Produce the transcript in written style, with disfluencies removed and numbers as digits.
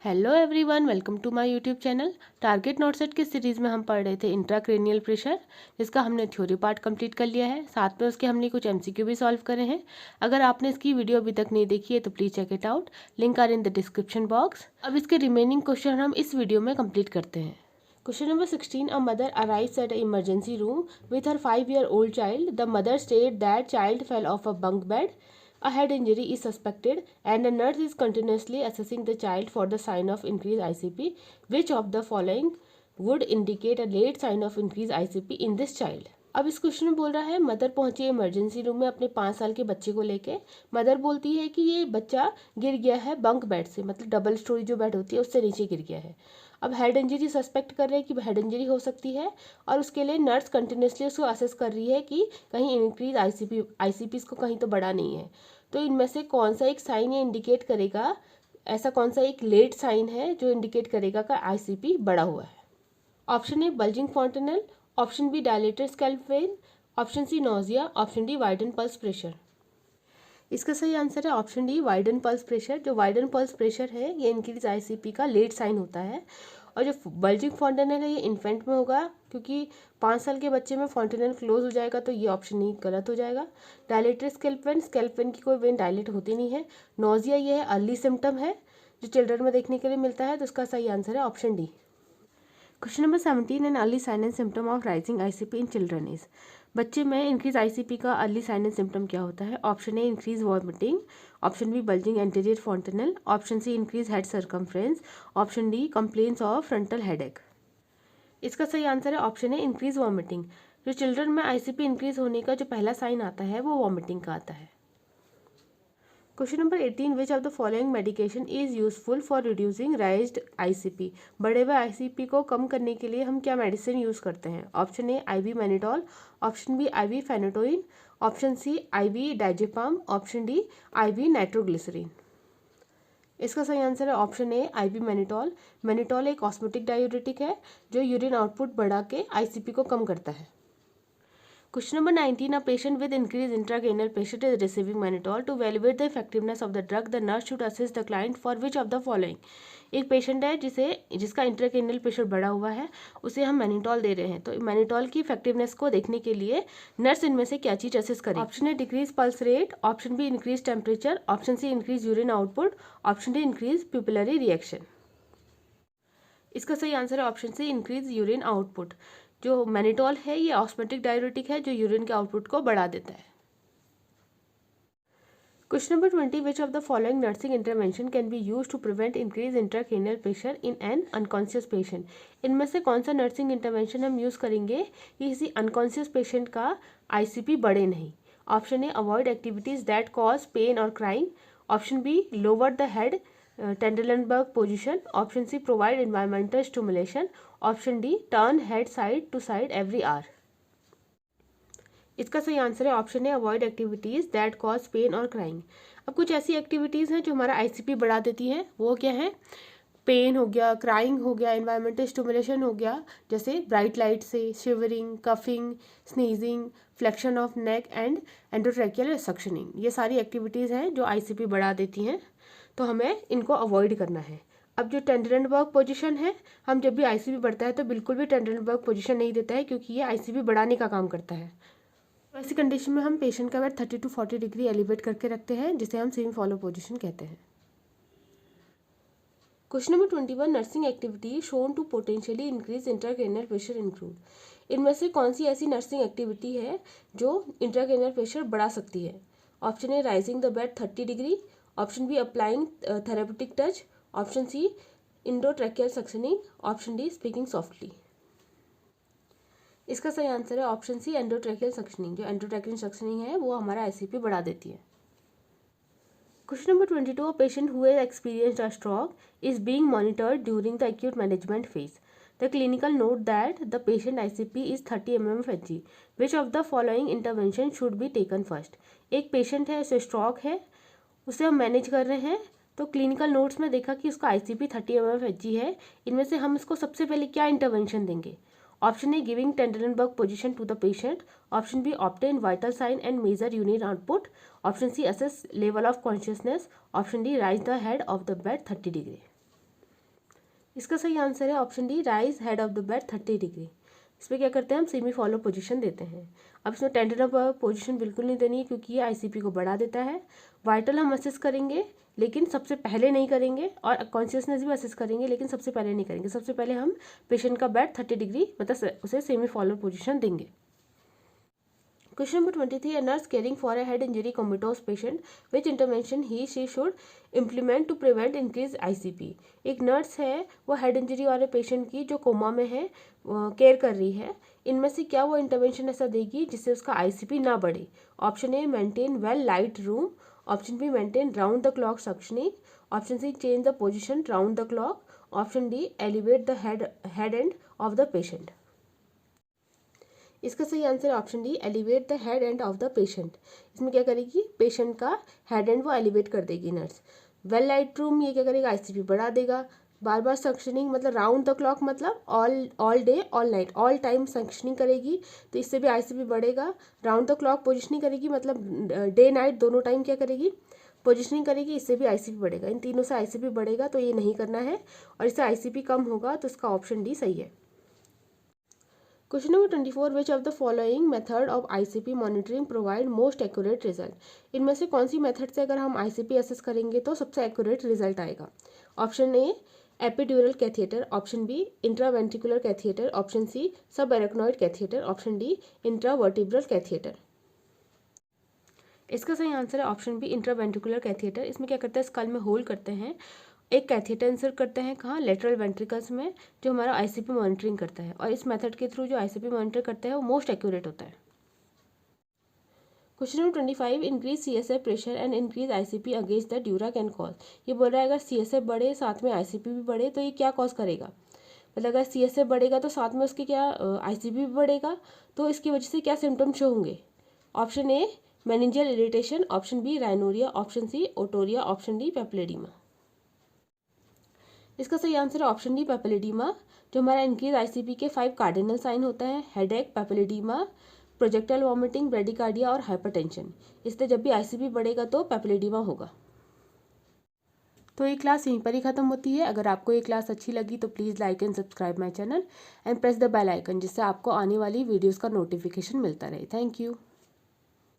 Hello everyone, welcome to my YouTube channel. Target not set की series में हम पढ़ रहे थे इंट्राक्रेनियल प्रेशर, जिसका हमने थ्योरी पार्ट कंप्लीट कर लिया है। साथ में उसके हमने कुछ एमसीक्यू भी सॉल्व करे हैं। अगर आपने इसकी वीडियो अभी तक नहीं देखी है तो please check it out, link are in the description box. अब इसके रिमेनिंग क्वेश्चन हम इस वीडियो में कंप्लीट करते हैं। Question number 16. A mother arrives at an emergency room with her 5-year-old child. The mother stated that child fell off a bunk bed. A head injury is suspected and a nurse is continuously assessing the child for the sign of increased ICP. Which of the following would indicate a late sign of increased ICP in this child? अब इस question में बोल रहा है, mother पहुंची emergency room में अपने 5 साल के बच्चे को लेके। मदर बोलती है कि ये बच्चा गिर गया है बंक बेड से, मतलब डबल स्टोरी जो बेड होती है उससे नीचे गिर गया है। अब हेड इंजरी सस्पेक्ट कर रहे हैं कि हेड इंजरी हो सकती है, और उसके लिए नर्स कंटिन्यूसली उसको असेस कर रही है कि कहीं इंक्रीज आईसीपी इसको कहीं तो बढ़ा नहीं है। तो इनमें से कौन सा एक साइन ये इंडिकेट करेगा, ऐसा कौन सा एक लेट साइन है जो इंडिकेट करेगा कि आईसीपी बढ़ा हुआ है? Option A bulging fontanel, option B dilated scalp vein, option C nausea, option D widen pulse pressure. इसका सही आंसर है option D widen pulse pressure. जो वाइडन पल्स प्रेशर है ये इंक्रीज आईसीपी का लेट साइन होता है। और जो बल्जिंग फॉन्टेनल है ये इन्फेंट में होगा, क्योंकि 5 साल के बच्चे में फॉन्टेनल क्लोज हो जाएगा, तो ये ऑप्शन नहीं गलत हो जाएगा। डायलेटेड स्कैल्प वेन की कोई वेन डायलेट होती नहीं है। नोजिया ये है अर्ली सिम्टम है जो चिल्ड्रन में देखने के लिए मिलता है, तो इसका सही आंसर है option D. Question number 17. An early sign and symptom of rising ICP in children is. बच्चे में इंक्रीज आईसीपी का अर्ली साइन एंड सिम्टम क्या होता है? Option A increase vomiting, option B bulging anterior fontanel, option C increase head circumference, option D complaints of frontal headache. इसका सही answer है option A increase vomiting. जो children में ICP increase होने का जो पहला साइन आता है वो वॉमिटिंग का आता है। Question number 18. Which of the following medication is useful for reducing राइज्ड ICP. बढ़े हुए आईसीपी को कम करने के लिए हम क्या मेडिसिन यूज करते हैं? Option A IV mannitol, option B IV phenytoin, option C IV diazepam, option D IV nitroglycerin. इसका सही आंसर है option A IV mannitol. Mannitol एक ऑस्मोटिक डायूरेटिक है जो यूरिन आउटपुट बढ़ा के आईसीपी को कम करता है। Question number 19. A patient with increased intracranial pressure is receiving mannitol. To evaluate the effectiveness of the drug, the nurse should assess the client for which of the following. एक patient है जिसका intracranial pressure बढ़ा हुआ है, उसे हम mannitol दे रहे हैं। तो मैनिटॉल की इफेक्टिवनेस को देखने के लिए नर्स इनमें से क्या चीज असेस करेगी? Option A decrease pulse rate, option B increase temperature, option C increase urine output, option D increase pupillary reaction. इसका सही आंसर है option C increase urine output. जो मैनिटॉल है ये ऑस्मोटिक डायूरेटिक है जो यूरिन के आउटपुट को बढ़ा देता है। Question number 20. Which of the following nursing intervention can be use to prevent increase intracranial pressure in an unconscious patient. इनमें से कौन सा नर्सिंग इंटरवेंशन हम यूज करेंगे कि किसी अनकॉन्शियस पेशेंट का आईसीपी बढ़े नहीं? Option A avoid activities that cause pain और crying, option B lower the head Trendelenburg position, option C provide environmental stimulation, option D turn head side to side every hour. इसका सही answer है option A avoid activities that cause pain और crying. अब कुछ ऐसी activities हैं जो हमारा आईसीपी बढ़ा देती हैं, वो क्या है? पेन हो गया, क्राइंग हो गया, एनवायरमेंटल स्टिमुलेशन हो गया, जैसे ब्राइट लाइट से, shivering, coughing, sneezing, flexion of neck and endotracheal suctioning. ये सारी एक्टिविटीज़ हैं जो आईसीपी बढ़ा देती हैं, तो हमें इनको अवॉइड करना है। अब जो टेंडलेनबर्ग पोजीशन है, हम जब भी आईसीपी बढ़ता है तो बिल्कुल भी टेंडलेनबर्ग पोजीशन नहीं देता है, क्योंकि ये आईसीपी बढ़ाने का काम करता है। तो ऐसी कंडीशन में हम पेशेंट का वेट 30 to 40 डिग्री एलिवेट करके रखते हैं, जिसे हम सेमी फॉलो पोजीशन कहते हैं। Question number 21. Nursing activity shown to potentially increase intracranial pressure include. इनमें से कौन सी ऐसी नर्सिंग एक्टिविटी है जो इंट्राक्रेनियल प्रेशर बढ़ा सकती है? Option A rising the bed 30 degree, option B applying therapeutic touch, option C endotracheal suctioning, option D speaking softly. इसका सही आंसर है ऑप्शन सी एंडोट्रैकियल सक्शनिंग। जो एंडोट्रैकियल सक्शनिंग है वो हमारा आईसीपी बढ़ा देती है। Question number 22. A patient who has experienced a stroke is being monitored during the acute management phase. The clinical note that the patient ICP is 30 mm of Hg. Which of the following intervention should be taken first? एक patient है, उसे stroke है, उसे हम manage कर रहे हैं, तो क्लिनिकल नोट्स में देखा कि उसका आईसीपी 30 mm of Hg है। इनमें से हम इसको सबसे पहले क्या इंटरवेंशन देंगे? Option A giving Trendelenburg position to the patient, option B obtain vital sign and measure urine output, option C assess level of consciousness, option D raise the head of the bed 30 degree. इसका सही answer है option D, raise head of the bed 30 degree. इसमें क्या करते हैं हम, semi follow position देते हैं। अब इसमें टेंटेटिव पोजीशन बिल्कुल नहीं देनी है क्योंकि ये आईसीपी को बढ़ा देता है। वाइटल हम असेस करेंगे लेकिन सबसे पहले नहीं करेंगे, और कॉन्शियसनेस भी असेस करेंगे लेकिन सबसे पहले नहीं करेंगे। सबसे पहले हम पेशेंट का बेड 30 डिग्री मतलब उसे सेमी फॉलो पोजीशन देंगे। Question number 23. A nurse caring for a head injury comatose patient, which intervention she should implement to prevent increased ICP? एक नर्स है, वो हेड इंजरी वाले पेशेंट की जो कोमा में है केयर कर रही है, इनमें से क्या वो इंटरवेंशन ऐसा देगी जिससे उसका ICP ना बढ़े? Option A, maintain well light room. Option B, maintain round the clock suctioning. Option C, change the position round the clock. Option D, elevate the head end of the patient. इसका सही answer है option D, elevate the head end of the patient. इसमें क्या करेगी, patient का head and वो elevate कर देगी नर्स। वेल लाइट रूम ये क्या करेगा, ICP बढ़ा देगा। बार बार सक्शनिंग मतलब राउंड द क्लॉक मतलब all day all night all time suctioning करेगी तो इससे भी ICP बढ़ेगा। राउंड द क्लॉक पोजिशनिंग करेगी मतलब डे नाइट दोनों टाइम क्या करेगी, पोजिशनिंग करेगी, इससे भी ICP बढ़ेगा। इन तीनों से ICP बढ़ेगा तो ये नहीं करना है, और इससे ICP कम होगा तो इसका ऑप्शन डी सही है। Question number 24. Which of the following method of ICP monitoring provide most accurate result? इनमें से कौन सी मेथड से अगर हम ICP असेस करेंगे तो सबसे एक्यूरेट रिजल्ट आएगा? Option A, epidural catheter. Option B, intraventricular catheter. Option C, subarachnoid catheter. Option D, intravertebral catheter. इसका सही आंसर है ऑप्शन बी, इंट्रावेंट्रिकुलर कैथेटर। इसमें क्या करते हैं, स्कल में होल करते हैं, एक कैथेटर इंसर्ट करते हैं कहाँ, लेटरल वेंट्रिकल्स में, जो हमारा ICP मॉनिटरिंग करता है, और इस मेथड के थ्रू जो ICP मॉनिटर करते हैं वो मोस्ट एक्यूरेट होता है। Question number 25. Increase CSF pressure and increase ICP against the dura can cause? ये बोल रहा है अगर CSF बढ़े साथ में ICP भी बढ़े तो ये क्या कॉज करेगा, मतलब अगर CSF बढ़ेगा तो साथ में उसके क्या ICP भी बढ़ेगा, तो इसकी वजह से क्या सिम्टम्स शो होंगे? Option A, meningeal irritation. Option B, rhinorrhoea. Option C, otorrhoea. Option D, papilloedema. इसका सही आंसर है ऑप्शन डी, पेप्लेडिमा। जो हमारा इंक्रीज ICP के 5 कार्डिनल साइन होता है, हेडेक, पेप्लेडिमा, प्रोजेक्टाइल वॉमिटिंग, ब्रेडिकार्डिया और हाइपरटेंशन। इसलिए जब भी ICP बढ़ेगा तो पेप्लेडिमा होगा। तो ये क्लास यहीं पर ही खत्म होती है। अगर आपको ये क्लास अच्छी लगी तो please like and subscribe my channel and press the bell icon, जिससे आपको आने वाली वीडियोज़ का नोटिफिकेशन मिलता रहे। Thank you.